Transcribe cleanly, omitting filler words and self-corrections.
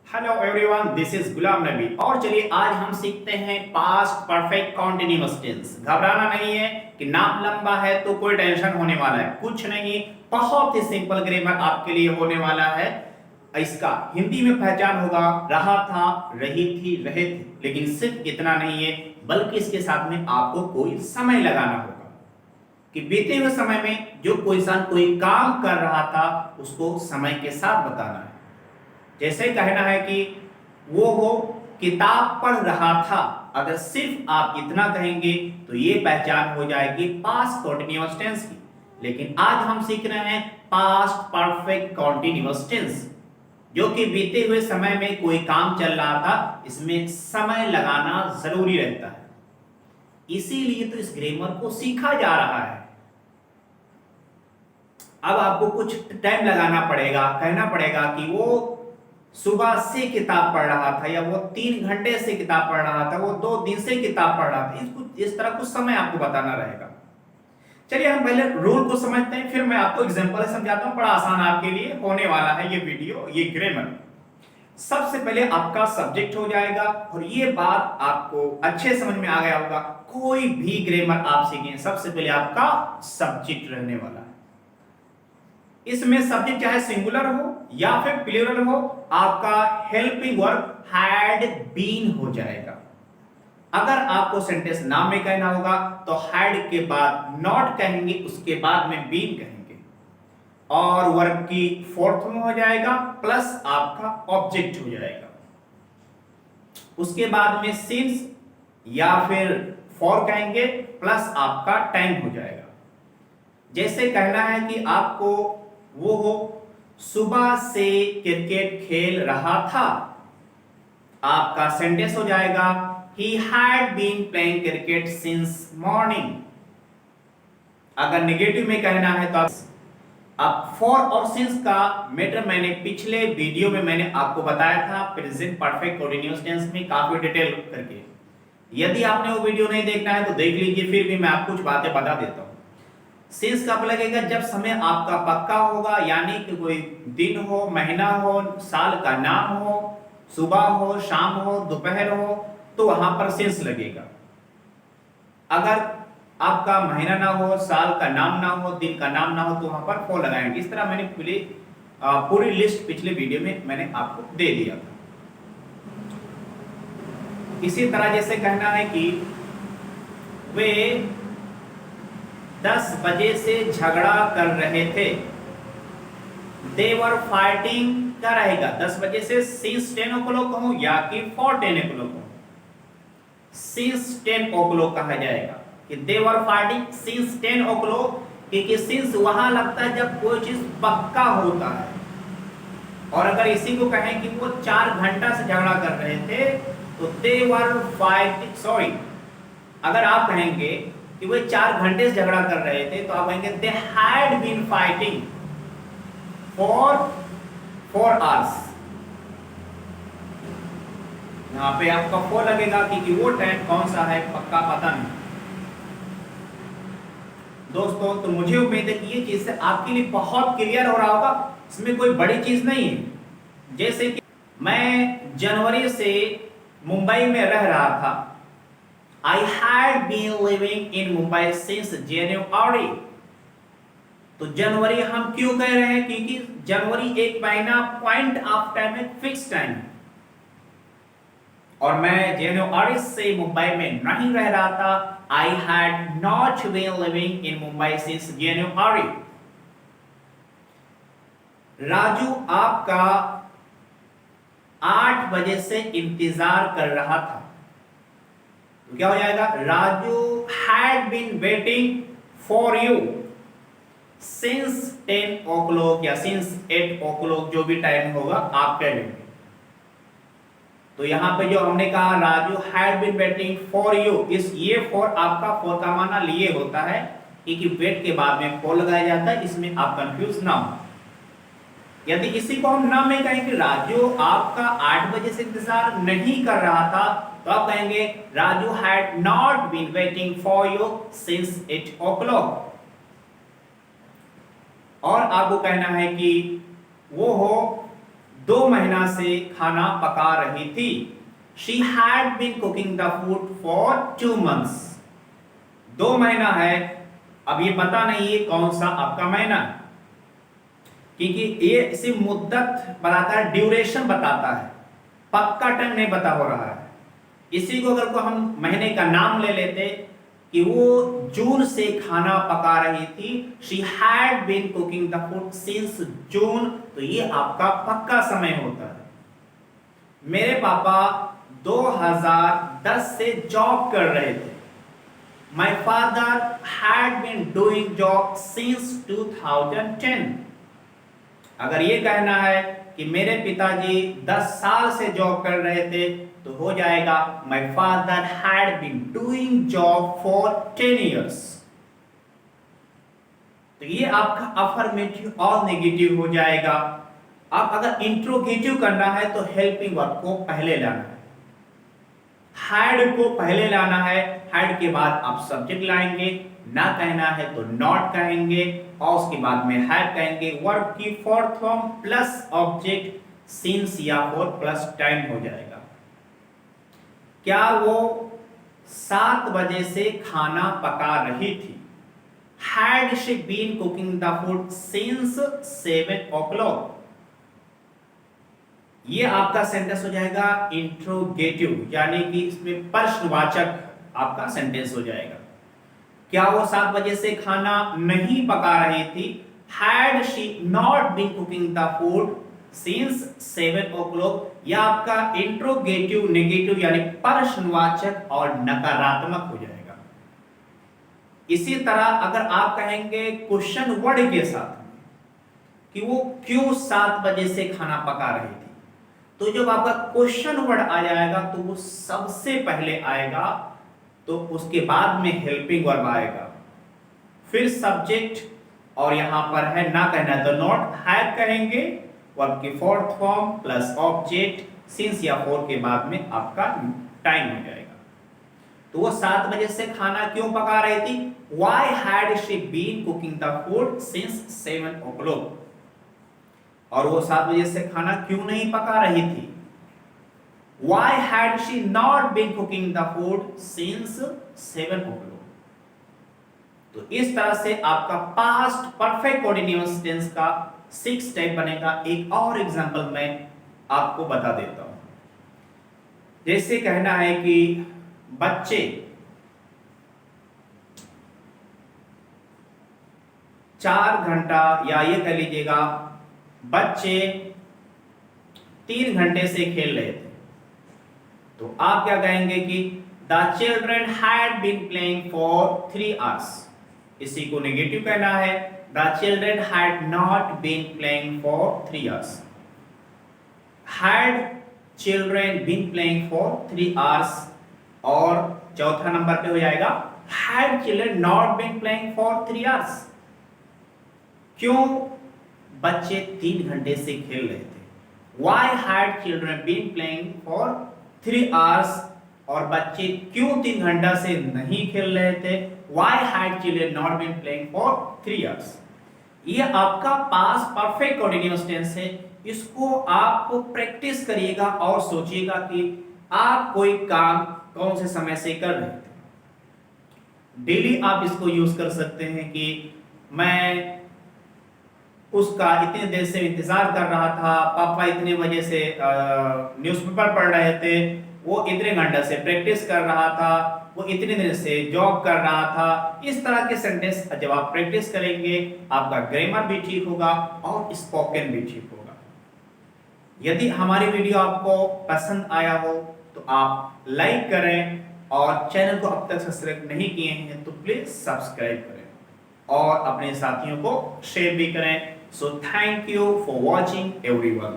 Hello everyone, this is Ghulam Nabi. और चलिए आज हम सीखते हैं पास्ट परफेक्ट कॉन्टिन्यूअस टेंस। घबराना नहीं है कि नाम लंबा है तो कोई टेंशन होने वाला है, कुछ नहीं। बहुत ही सिंपल ग्रामर आपके लिए होने वाला है। इसका हिंदी में पहचान होगा रहा था, रही थी, रहे थे। लेकिन सिर्फ इतना नहीं है, बल्कि इसके साथ में आपको कोई समय लगाना होगा कि बीते हुए समय में जो कोई काम कर रहा था उसको समय के साथ बताना है। जैसे कहना है कि वो किताब पढ़ रहा था। अगर सिर्फ आप इतना कहेंगे तो ये पहचान हो जाएगी पास्ट कॉन्टिन्यूअस टेंस की। लेकिन आज हम सीख रहे हैं पास्ट परफेक्ट कॉन्टिन्यूअस टेंस, जो कि बीते हुए समय में कोई काम चल रहा था, इसमें समय लगाना जरूरी रहता है। इसीलिए तो इस ग्रामर को सीखा जा रहा है। अब आपको कुछ टाइम लगाना पड़ेगा, कहना पड़ेगा कि वो सुबह से किताब पढ़ रहा था, या वो 3 घंटे से किताब पढ़ रहा था, वो 2 दिन से किताब पढ़ रहा था। इसको इस तरह कुछ समय आपको बताना रहेगा। चलिए हम पहले रूल को समझते हैं, फिर मैं आपको एग्जांपल समझाता हूं। बड़ा आसान आपके लिए होने वाला है ये वीडियो, ये ग्रामर। सबसे पहले आपका सब्जेक्ट हो जाएगा, और ये बात आपको अच्छे समझ में आ गया होगा। कोई भी ग्रामर आप सीखें, सबसे पहले आपका सब्जेक्ट रहने वाला है। इसमें सब्जेक्ट चाहे सिंगुलर हो या फिर प्लूरल हो, आपका हेल्पिंग वर्ब हैड बीन हो जाएगा। अगर आपको सेंटेंस नाम में कहना होगा तो हैड के बाद नॉट कहेंगे, उसके बाद में बीन कहेंगे, और वर्ब की फोर्थ में हो जाएगा, प्लस आपका ऑब्जेक्ट हो जाएगा। उसके बाद में सिंस या फिर फॉर कहेंगे, प्लस आपका टाइम हो जाएगा। जैसे कहना है कि आपको वो सुबह से क्रिकेट खेल रहा था, आपका सेंटेंस हो जाएगा he had been playing cricket since morning। अगर नेगेटिव में कहना है तो अब फॉर और सिंस का मैटर मैंने पिछले वीडियो में मैंने आपको बताया था, प्रेजेंट परफेक्ट कंटीन्यूअस टेंस में काफी डिटेल करके। यदि आपने वो वीडियो नहीं देखना है तो देख लीजिए, फिर भी मैं आपको कुछ बातें बता देता हूं। सिंस कब लगेगा? जब समय आपका पक्का होगा, यानी कि कोई दिन हो, महीना हो, साल का नाम हो, सुबह हो, शाम हो, दोपहर हो, तो वहां पर सिंस लगेगा। अगर आपका महीना ना हो, साल का नाम ना हो, दिन का नाम ना हो, तो वहां पर फॉर लगाएंगे। इस तरह मैंने पूरी लिस्ट पिछले वीडियो में मैंने आपको दे दिया था। इसी तरह जैसे कहना है कि वे 10 बजे से झगड़ा कर रहे थे, they were fighting क्या रहेगा? 10 बजे से since 10 o'clock कहूं या कि for 10 o'clock कहूं? since 10 o'clock कहा जाएगा कि they were fighting since 10 o'clock, क्योंकि since वहां लगता है जब कोई चीज पक्का होता है। और अगर इसी को कहें कि वो 4 घंटा से झगड़ा कर रहे थे, तो they were fighting, सॉरी, अगर आप कहेंगे कि वे 4 घंटे से झगड़ा कर रहे थे, तो आप कहेंगे they had been fighting for 4 hours। यहाँ पे आपका फॉर लगेगा क्योंकि वो टाइम कौन सा है पक्का पता नहीं। दोस्तों, तो मुझे उम्मीद है कि ये चीज से आपके लिए बहुत क्लियर हो रहा होगा। इसमें कोई बड़ी चीज नहीं है। जैसे कि मैं जनवरी से मुंबई में रह रहा था, I had been living in Mumbai since January। तो जनवरी हम क्यों कह रहे हैं? क्योंकि जनवरी एक महीना पॉइंट ऑफ टाइम है, फिक्स टाइम, और मैं जनवरी से मुंबई में नहीं रह रहा था। I had not been living in Mumbai since January। Raju आपका 8 बजे से इंतजार कर रहा था, तो क्या हो जाएगा? Raju had been waiting for you since 10 o'clock या since 8 o'clock, जो भी टाइम होगा आप कह लेंगे। तो यहां पे जो हमने कहा Raju had been waiting for you, इस ये for आपका for का माना लिए होता है, क्योंकि वेट के बाद में for लगाया जाता है, इसमें आप कंफ्यूज ना हो। यदि इसी को हम ना में कहें कि राजू आपका 8 बजे से इंतजार नहीं कर रहा था, तो आप कहेंगे Raju had not been waiting for you since 8 o'clock। और आपको कहना है कि वो 2 महीना से खाना पका रही थी। She had been cooking the food for 2 months. 2 महीना है, अब ये पता नहीं है कौन सा आपका महीना, क्योंकि ये इसी मुद्दत बताता है, ड्यूरेशन बताता है, पक्का टाइम नहीं बता हो रहा है। इसी को अगर को हम महीने का नाम ले लेते कि वो जून से खाना पका रही थी, she had been cooking the food since June, तो ये आपका पक्का समय होता है। मेरे पापा 2010 से जॉब कर रहे थे। My father had been doing job since 2010। अगर ये कहना है कि मेरे पिताजी 10 साल से जॉब कर रहे थे, तो हो जाएगा my father had been doing job for 10 years। तो ये आपका अफर्मेटिव और नेगेटिव हो जाएगा। अब अगर इंट्रोगेटिव करना है तो हेल्पिंग वर्ब को पहले लाना है, हैड को पहले लाना है, हैड के बाद आप सब्जेक्ट लाएंगे, ना कहना है तो नॉट कहेंगे, और उसके बाद में हैव कहेंगे। वर्ब की fourth form plus object since या फॉर प्लस टाइम हो जाएगा। क्या वो 7 बजे से खाना पका रही थी? Had she been cooking the food since 7 o'clock? ये आपका सेंटेंस हो जाएगा इंट्रोगेटिव, यानी कि इसमें प्रश्नवाचक आपका सेंटेंस हो जाएगा। क्या वो 7 बजे से खाना नहीं पका रही थी? Had she not been cooking the food since 7 o'clock? यह आपका इंट्रोगेटिव नेगेटिव यानी प्रश्नवाचक और नकारात्मक हो जाएगा। इसी तरह अगर आप कहेंगे क्वेश्चन वर्ड के साथ कि वो क्यों 7 बजे से खाना पका रही थी, तो जब आपका क्वेश्चन वर्ड आ जाएगा तो वो सबसे पहले आएगा, तो उसके बाद में हेल्पिंग वर्ब आएगा, फिर सब्जेक्ट, और यहां पर है ना कहना तो नॉट, हैव कहेंगे, वर्ब की fourth form plus object since या फॉर के बाद में आपका टाइम हो जाएगा। तो वो 7 बजे से खाना क्यों पका रही थी? Why had she been cooking the food since 7 o'clock? और वो 7 बजे से खाना क्यों नहीं पका रही थी? Why had she not been cooking the food since 7 o'clock? तो इस तरह से आपका पास्ट परफेक्ट कॉन्टिन्यूअस टेंस का 6 टाइप बनेगा। एक और एग्जांपल मैं आपको बता देता हूं। जैसे कहना है कि बच्चे 4 घंटा, या ये कह लीजिएगा बच्चे 3 घंटे से खेल रहे थे, तो आप क्या कहेंगे कि the children had been playing for 3 hours। इसी को नेगेटिव कहना है, the children had not been playing for 3 hours। Had children been playing for 3 hours, और चौथा नंबर पे हो जाएगा had children not been playing for 3 hours। क्यों बच्चे 3 घंटे से खेल रहे थे? Why had children been playing for 3 hours? और बच्चे क्यों 3 घंटा से नहीं खेल रहे थे? Why had children not been playing for 3 hours? ये आपका पास्ट परफेक्ट कंटीन्यूअस टेंस है। इसको आप प्रैक्टिस करिएगा और सोचिएगा कि आप कोई काम कौन से समय से कर रहे थे। डेली आप इसको यूज कर सकते हैं कि मैं उसका इतने देर से इंतजार कर रहा था, पापा इतने बजे से न्यूज़पेपर पढ़ रहे थे, वो इतने घंटे से प्रैक्टिस कर रहा था, वो इतने दिन से जॉब कर रहा था। इस तरह के सेंटेंस जब आप प्रैक्टिस करेंगे, आपका ग्रामर भी ठीक होगा और स्पोकन भी ठीक होगा। यदि हमारी वीडियो आपको पसंद आया हो तो आप लाइक करें, और चैनल को अब तक सब्सक्राइब नहीं किए हैं तो प्लीज सब्सक्राइब करें और अपने साथियों को शेयर भी करें। So thank you for watching everyone.